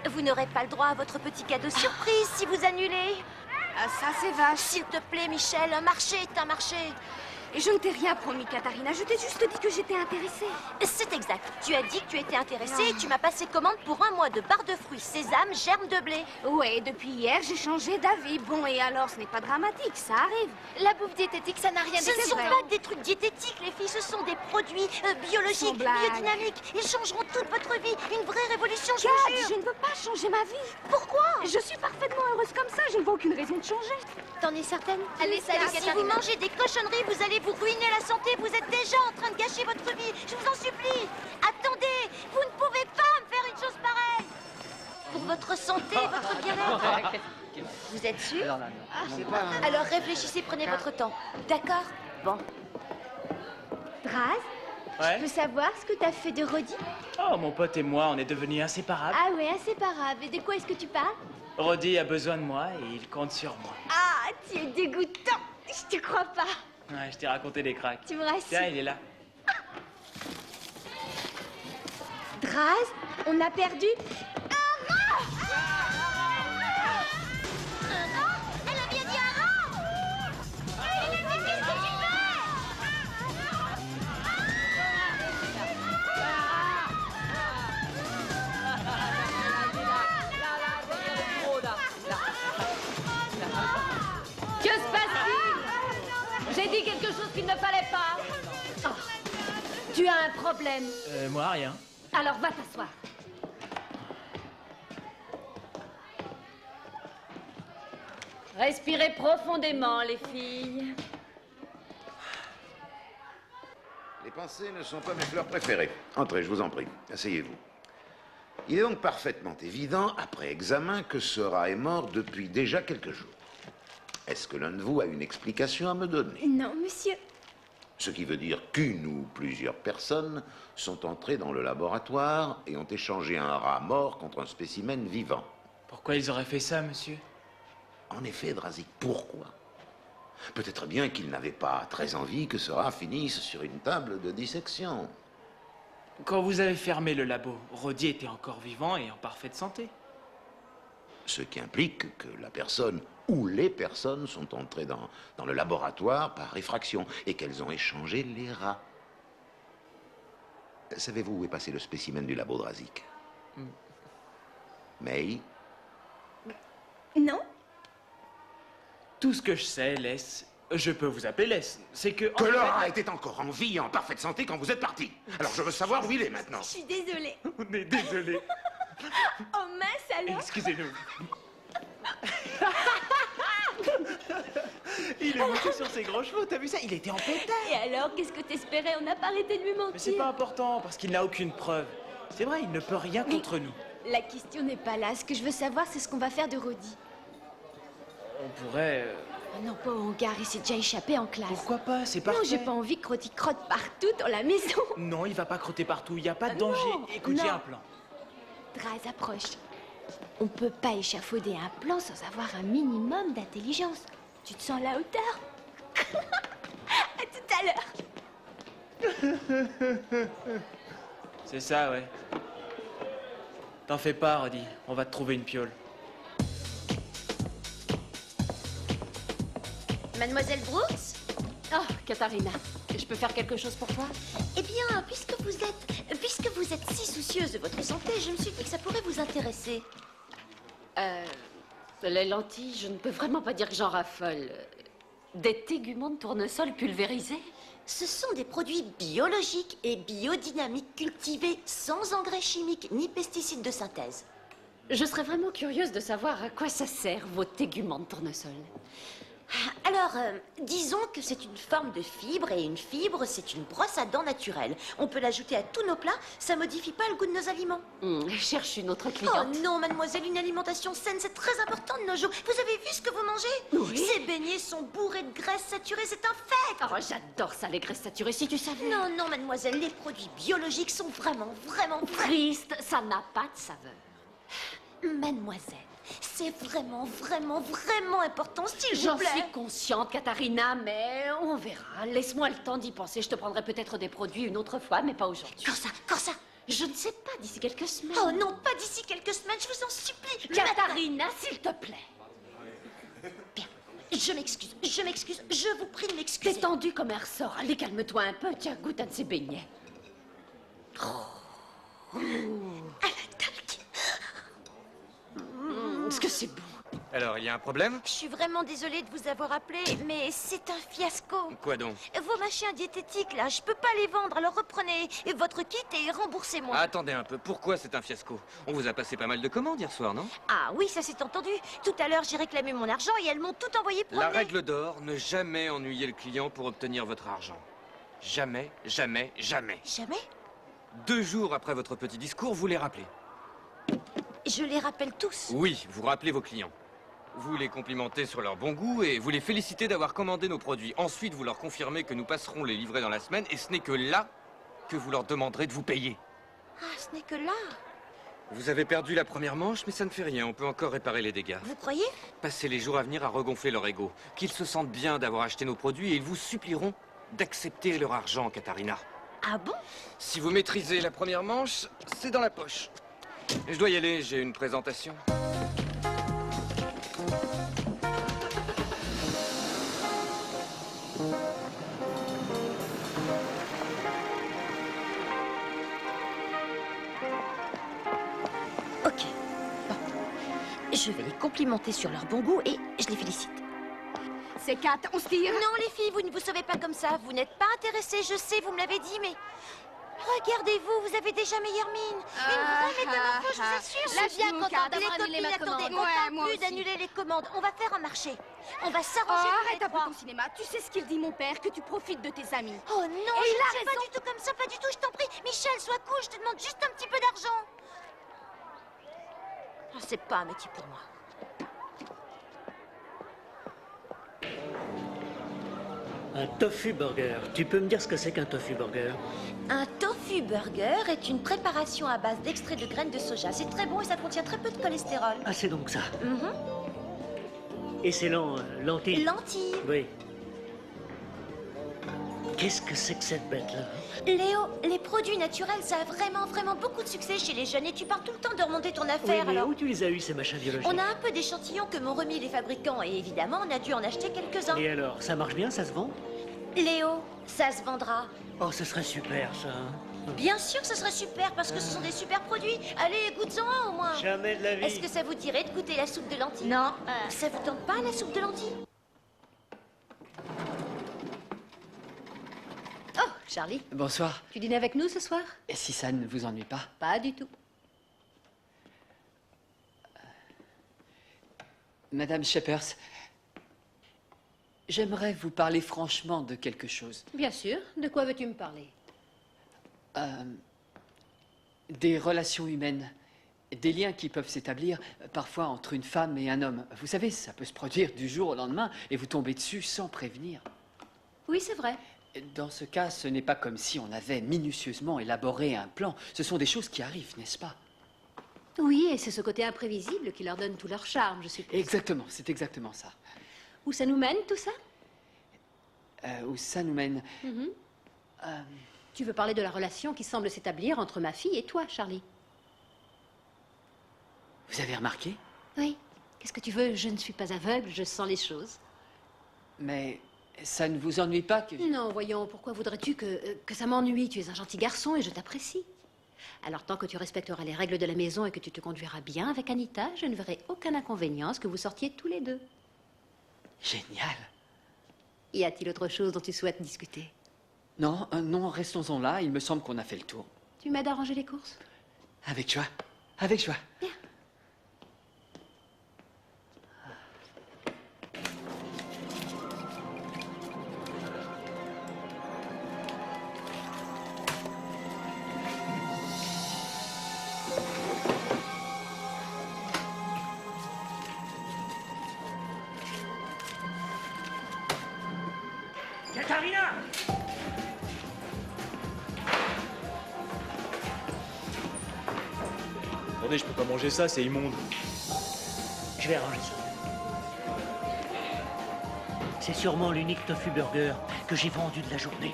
S6: Vous n'aurez pas le droit à votre petit cadeau surprise si vous annulez.
S2: Ah, ça, c'est vache.
S6: S'il te plaît, Michel, un marché est un marché.
S2: Et je ne t'ai rien promis, Katharina. Je t'ai juste dit que j'étais intéressée.
S6: C'est exact. Tu as dit que tu étais intéressée et tu m'as passé commande pour un mois de barres de fruits, sésame, germes de blé.
S2: Ouais, depuis hier, j'ai changé d'avis. Bon, et alors, ce n'est pas dramatique, ça arrive.
S4: La bouffe diététique, ça n'a rien
S6: Ce ne sont
S4: d'excellent.
S6: pas des trucs diététiques, les filles. Ce sont des produits biologiques,
S2: Sans blague.
S6: biodynamiques. Ils changeront toute votre vie. Une vraie révolution, je
S2: Kat,
S6: vous jure.
S2: je ne veux pas changer ma vie.
S6: Pourquoi?
S2: Je suis parfaitement heureuse comme ça. Je ne vois aucune raison de changer.
S6: T'en es certaine?
S4: Allez, salut,
S6: Si
S4: Katharina.
S6: vous mangez des cochonneries, vous allez vous ruiner la santé. Vous êtes déjà en train de gâcher votre vie. Je vous en supplie. Attendez, vous ne pouvez pas me faire une chose pareille. Pour votre santé, votre bien-être. Vous êtes sûr?
S5: Alors là, non.
S6: Alors réfléchissez, prenez votre temps. D'accord? Bon.
S4: Draz,
S3: Ouais.
S4: je peux savoir ce que t'as fait de Rodi?
S3: Oh, mon pote et moi, on est devenus inséparables.
S4: Ah ouais, inséparable. Et de quoi est-ce que tu parles?
S3: Roddy a besoin de moi et il compte sur moi.
S4: Ah, tu es dégoûtant. Je te crois pas.
S3: Ouais, je t'ai raconté des cracks.
S4: Tu me rassures.
S3: Tiens, il est là.
S4: Draz, on a perdu.
S6: Elle a bien dit un rat. Mais qu'est-ce que tu fais?
S10: Que se passe-t-il? J'ai dit quelque chose qu'il ne fallait pas. Oh, tu as un problème.
S3: Moi, rien.
S10: Alors va t'asseoir. Respirez profondément, les filles.
S1: Les pensées ne sont pas mes fleurs préférées. Entrez, je vous en prie. Asseyez-vous. Il est donc parfaitement évident, après examen, que ce rat est mort depuis déjà quelques jours. Est-ce que l'un de vous a une explication à me donner?
S4: Non, monsieur.
S1: Ce qui veut dire qu'une ou plusieurs personnes sont entrées dans le laboratoire et ont échangé un rat mort contre un spécimen vivant.
S3: Pourquoi ils auraient fait ça, monsieur?
S1: En effet, Drazik, pourquoi? Peut-être bien qu'ils n'avaient pas très envie que ce rat finisse sur une table de dissection.
S3: Quand vous avez fermé le labo, Roddy était encore vivant et en parfaite santé.
S1: Ce qui implique que la personne ou les personnes sont entrées dans le laboratoire par effraction et qu'elles ont échangé les rats. Savez-vous où est passé le spécimen du labo Drazik? May?
S4: Non?
S3: Tout ce que je sais, Les, je peux vous appeler Les, c'est que...
S1: Que le rat était encore en vie et en parfaite santé quand vous êtes parti. Alors je veux savoir où il est maintenant.
S4: Je suis désolée.
S3: On est désolé.
S4: Oh mince alors.
S3: Excusez-nous. Il est monté sur ses gros chevaux, t'as vu ça? Il était en pétard.
S4: Et alors, qu'est-ce que t'espérais? On n'a pas arrêté de lui mentir.
S3: Mais c'est pas important, parce qu'il n'a aucune preuve. C'est vrai, il ne peut rien contre nous.
S4: La question n'est pas là. Ce que je veux savoir, c'est ce qu'on va faire de Roddy.
S3: On pourrait...
S4: Oh non, pas au hangar, il s'est déjà échappé en classe.
S3: Pourquoi pas? C'est parfait.
S4: Non, j'ai pas envie que Roddy crotte partout dans la maison.
S3: Non, il va pas crotter partout, il n'y a pas de danger.
S4: Non,
S3: Écoute, j'ai
S4: non.
S3: un plan.
S4: Draz, approche. On peut pas échafauder un plan sans avoir un minimum d'intelligence. Tu te sens à la hauteur? À tout à l'heure.
S3: C'est ça, ouais. T'en fais pas, Roddy. On va te trouver une piole.
S6: Mademoiselle Brooks?
S10: Oh, Katharina, je peux faire quelque chose pour toi?
S6: Eh bien, puisque vous êtes si soucieuse de votre santé, je me suis dit que ça pourrait vous intéresser.
S10: Les lentilles, je ne peux vraiment pas dire que j'en raffole. Des téguments de tournesol pulvérisés?
S6: Ce sont des produits biologiques et biodynamiques cultivés sans engrais chimiques ni pesticides de synthèse.
S10: Je serais vraiment curieuse de savoir à quoi ça sert, vos téguments de tournesol.
S6: Alors, disons que c'est une forme de fibre, et une fibre, c'est une brosse à dents naturelle. On peut l'ajouter à tous nos plats, ça modifie pas le goût de nos aliments.
S10: Je cherche une autre
S6: Oh
S10: cliente.
S6: non, mademoiselle, une alimentation saine, c'est très important de nos jours. Vous avez vu ce que vous mangez?
S10: Oui.
S6: Ces beignets sont bourrés de graisse saturée, c'est un fait.
S10: Oh, j'adore ça, les graisses saturées, si tu savais.
S6: Non, non, mademoiselle, les produits biologiques sont vraiment
S10: Triste, ça n'a pas de saveur.
S6: Mademoiselle, c'est vraiment important, s'il vous
S10: J'en
S6: plaît.
S10: suis consciente, Katharina, mais on verra. Laisse-moi le temps d'y penser. Je te prendrai peut-être des produits une autre fois, mais pas aujourd'hui.
S6: Quand ça?
S10: Je ne sais pas, d'ici quelques semaines.
S6: Oh non, pas d'ici quelques semaines, je vous en supplie.
S10: Katharina, s'il te plaît.
S6: Bien, je m'excuse, je vous prie de m'excuser.
S10: T'es tendue comme un ressort. Allez, calme-toi un peu. Tiens, goûte un de ces beignets. Est-ce que c'est bon?
S7: Alors, il y a un problème?
S6: Je suis vraiment désolée de vous avoir appelé, mais c'est un fiasco.
S7: Quoi donc?
S6: Vos machins diététiques, là, je peux pas les vendre, alors reprenez votre kit et remboursez-moi.
S7: Attendez un peu, pourquoi c'est un fiasco? On vous a passé pas mal de commandes hier soir, non?
S6: Ah oui, ça s'est entendu. Tout à l'heure, j'ai réclamé mon argent et elles m'ont tout envoyé promener.
S7: La règle d'or, ne jamais ennuyer le client pour obtenir votre argent. Jamais, jamais, jamais.
S6: Jamais?
S7: 2 jours après votre petit discours, vous les rappelez.
S6: Je les rappelle tous.
S7: Oui, vous rappelez vos clients. Vous les complimentez sur leur bon goût et vous les félicitez d'avoir commandé nos produits. Ensuite, vous leur confirmez que nous passerons les livrer dans la semaine et ce n'est que là que vous leur demanderez de vous payer.
S6: Ah, ce n'est que là.
S7: Vous avez perdu la première manche, mais ça ne fait rien, on peut encore réparer les dégâts.
S6: Vous croyez?
S7: Passez les jours à venir à regonfler leur ego. Qu'ils se sentent bien d'avoir acheté nos produits et ils vous supplieront d'accepter leur argent, Katharina.
S6: Ah bon?
S7: Si vous maîtrisez la première manche, c'est dans la poche. Je dois y aller, j'ai une présentation.
S6: Ok. Bon. Je vais les complimenter sur leur bon goût et je les félicite.
S4: C'est Kat, on se tire.
S6: Non, les filles, vous ne vous sauvez pas comme ça. Vous n'êtes pas intéressées, je sais, vous me l'avez dit, mais... Regardez-vous, vous avez déjà meilleure mine. Une vraie métamorphose, je vous assure. Là, viens, contente. Les copines, attendez, on parle plus d'annuler les commandes. On va faire un marché. On va s'arranger.
S4: Arrête un peu ton cinéma. Tu sais ce qu'il dit, mon père, que tu profites de tes amis.
S6: Oh non, je ne suis pas du tout comme ça, pas du tout, je t'en prie. Michel, sois cool, je te demande juste un petit peu d'argent. Oh, c'est pas un métier pour moi.
S8: Un tofu burger. Tu peux me dire ce que c'est qu'un tofu burger?
S6: Un tofu burger est une préparation à base d'extrait de graines de soja. C'est très bon et ça contient très peu de cholestérol.
S8: Ah, c'est donc ça.
S6: Mhm.
S8: Et c'est lentilles?
S6: Lentilles.
S8: Oui. Qu'est-ce que c'est que cette bête-là?
S6: Léo, les produits naturels, ça a vraiment beaucoup de succès chez les jeunes et tu parles tout le temps de remonter ton
S8: Oui,
S6: affaire,
S8: mais
S6: alors...
S8: où tu les as eus, ces machins biologiques?
S6: On a un peu d'échantillons que m'ont remis les fabricants et évidemment, on a dû en acheter quelques-uns.
S8: Et alors, ça marche bien, ça se vend?
S6: Léo, ça se vendra.
S8: Oh, ce serait super, ça. Hein.
S6: Bien sûr que ce serait super parce que ce sont des super produits. Allez, goûte-en un au moins.
S8: Jamais de la vie.
S6: Est-ce que ça vous dirait de goûter la soupe de lentilles? Non. Ça vous tente pas, la soupe de lentilles?
S10: Oh, Charlie,
S5: Bonsoir.
S10: tu dînes avec nous ce soir?
S5: Et si ça ne vous ennuie pas?
S10: Pas du tout.
S5: Madame Shepers, j'aimerais vous parler franchement de quelque chose.
S10: Bien sûr. De quoi veux-tu me parler?
S5: Des relations humaines. Des liens qui peuvent s'établir parfois entre une femme et un homme. Vous savez, ça peut se produire du jour au lendemain et vous tomber dessus sans prévenir.
S10: Oui, c'est vrai.
S5: Dans ce cas, ce n'est pas comme si on avait minutieusement élaboré un plan. Ce sont des choses qui arrivent, n'est-ce pas?
S10: Oui, et c'est ce côté imprévisible qui leur donne tout leur charme, je suppose.
S5: Exactement, c'est exactement ça.
S10: Où ça nous mène, tout ça?
S5: Où ça nous mène.
S10: Tu veux parler de la relation qui semble s'établir entre ma fille et toi, Charlie?
S5: Vous avez remarqué?
S10: Oui. Qu'est-ce que tu veux? Je ne suis pas aveugle, je sens les choses.
S5: Mais ça ne vous ennuie pas que...
S10: Non, voyons, pourquoi voudrais-tu que ça m'ennuie? Tu es un gentil garçon et je t'apprécie. Alors, tant que tu respecteras les règles de la maison et que tu te conduiras bien avec Anita, je ne verrai aucun inconvénient à ce que vous sortiez tous les deux.
S5: Génial.
S10: Y a-t-il autre chose dont tu souhaites discuter?
S5: Non, non, restons-en là. Il me semble qu'on a fait le tour.
S10: Tu m'aides à ranger les courses?
S5: Avec joie. Avec joie.
S10: Bien.
S8: Katharina!
S11: Attendez, je peux pas manger ça, c'est immonde.
S8: Je vais arranger ça. C'est sûrement l'unique tofu burger que j'ai vendu de la journée.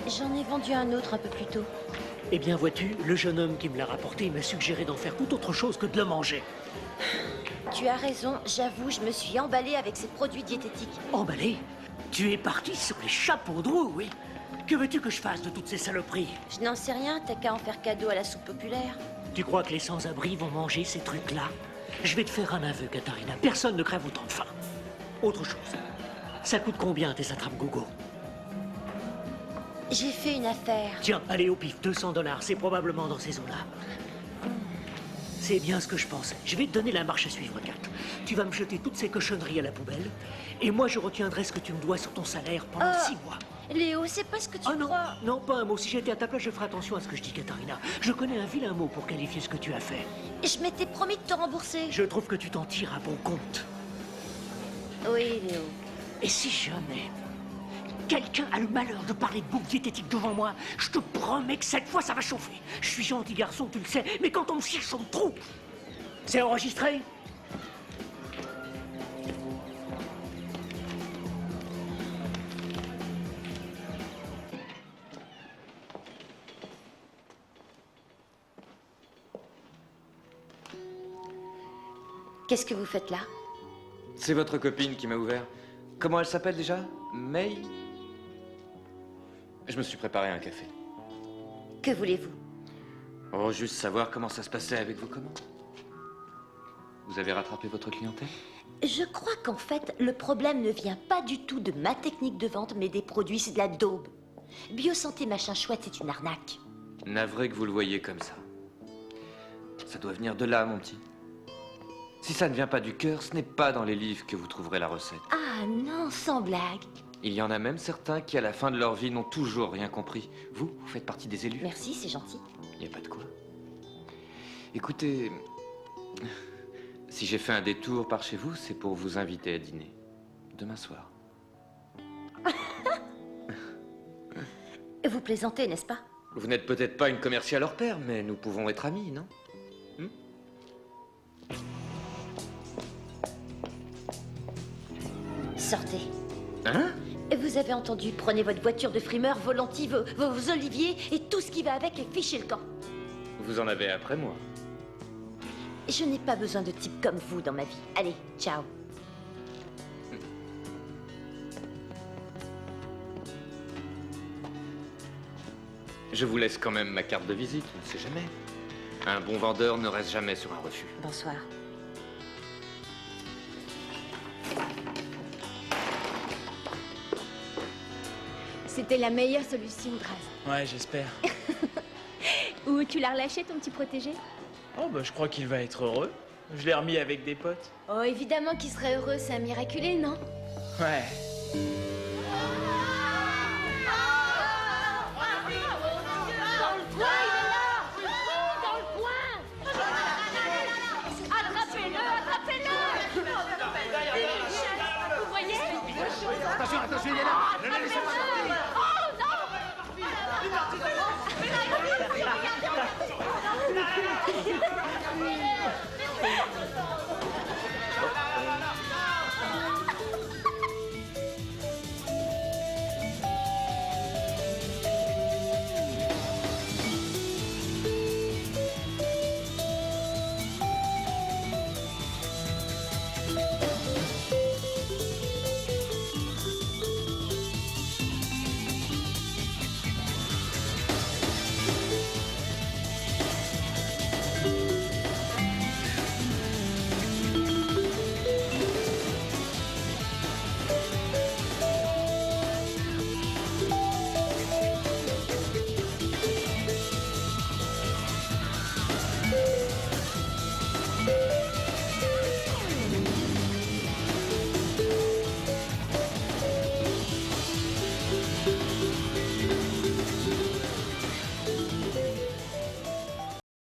S6: J'en ai vendu un autre un peu plus tôt.
S8: Eh bien, vois-tu, le jeune homme qui me l'a rapporté m'a suggéré d'en faire tout autre chose que de le manger.
S6: Tu as raison, j'avoue, je me suis emballée avec ces produits diététiques.
S8: Emballé? Tu es parti sur les chapeaux de roue, oui. Que veux-tu que je fasse de toutes ces saloperies?
S6: Je n'en sais rien, t'as qu'à en faire cadeau à la soupe populaire.
S8: Tu crois que les sans-abri vont manger ces trucs-là? Je vais te faire un aveu, Katharina. Personne ne crève autant de faim. Autre chose. Ça coûte combien tes attrapes-gogo?
S6: J'ai fait une affaire.
S8: Tiens, allez au pif, 200 $, c'est probablement dans ces eaux-là. C'est bien ce que je pensais. Je vais te donner la marche à suivre, Kat. Tu vas me jeter toutes ces cochonneries à la poubelle, et moi je retiendrai ce que tu me dois sur ton salaire pendant 6 mois.
S6: Léo, c'est pas ce que tu
S8: non,
S6: crois.
S8: non, pas un mot. Si j'étais à ta place, je ferais attention à ce que je dis, Katharina. Je connais un vilain mot pour qualifier ce que tu as fait.
S6: Je m'étais promis de te rembourser.
S8: Je trouve que tu t'en tires à bon compte.
S6: Oui, Léo.
S8: Et si jamais quelqu'un a le malheur de parler de boucle diététique devant moi, je te promets que cette fois ça va chauffer. Je suis gentil garçon, tu le sais, mais quand on me cherche, on me trouve. C'est enregistré?
S6: Qu'est-ce que vous faites là?
S7: C'est votre copine qui m'a ouvert. Comment elle s'appelle déjà? May? Je me suis préparé un café.
S6: Que voulez-vous?
S7: Oh, juste savoir comment ça se passait avec vos commandes. Vous avez rattrapé votre clientèle?
S6: Je crois qu'en fait, le problème ne vient pas du tout de ma technique de vente, mais des produits, c'est de la daube. Biosanté machin chouette, c'est une arnaque.
S7: Navré que vous le voyez comme ça. Ça doit venir de là, mon petit. Si ça ne vient pas du cœur, ce n'est pas dans les livres que vous trouverez la recette.
S6: Ah non, sans blague.
S7: Il y en a même certains qui, à la fin de leur vie, n'ont toujours rien compris. Vous faites partie des élus.
S6: Merci, c'est gentil.
S7: Il n'y a pas de quoi. Écoutez, si j'ai fait un détour par chez vous, c'est pour vous inviter à dîner. Demain soir.
S6: Vous plaisantez, n'est-ce pas?
S7: Vous n'êtes peut-être pas une commerciale hors pair, mais nous pouvons être amis, non?
S6: Sortez.
S7: Hein?
S6: Vous avez entendu, prenez votre voiture de frimeur, vos lentilles, vos oliviers et tout ce qui va avec et fichez le camp.
S7: Vous en avez après moi.
S6: Je n'ai pas besoin de types comme vous dans ma vie. Allez, ciao.
S7: Je vous laisse quand même ma carte de visite, on ne sait jamais. Un bon vendeur ne reste jamais sur un refus.
S6: Bonsoir.
S4: C'était la meilleure solution, Draz.
S11: Ouais, j'espère.
S4: Ou tu l'as relâché, ton petit protégé?
S11: Oh, bah, je crois qu'il va être heureux. Je l'ai remis avec des potes.
S4: Oh, évidemment qu'il serait heureux, c'est un miraculé, non?
S11: Ouais.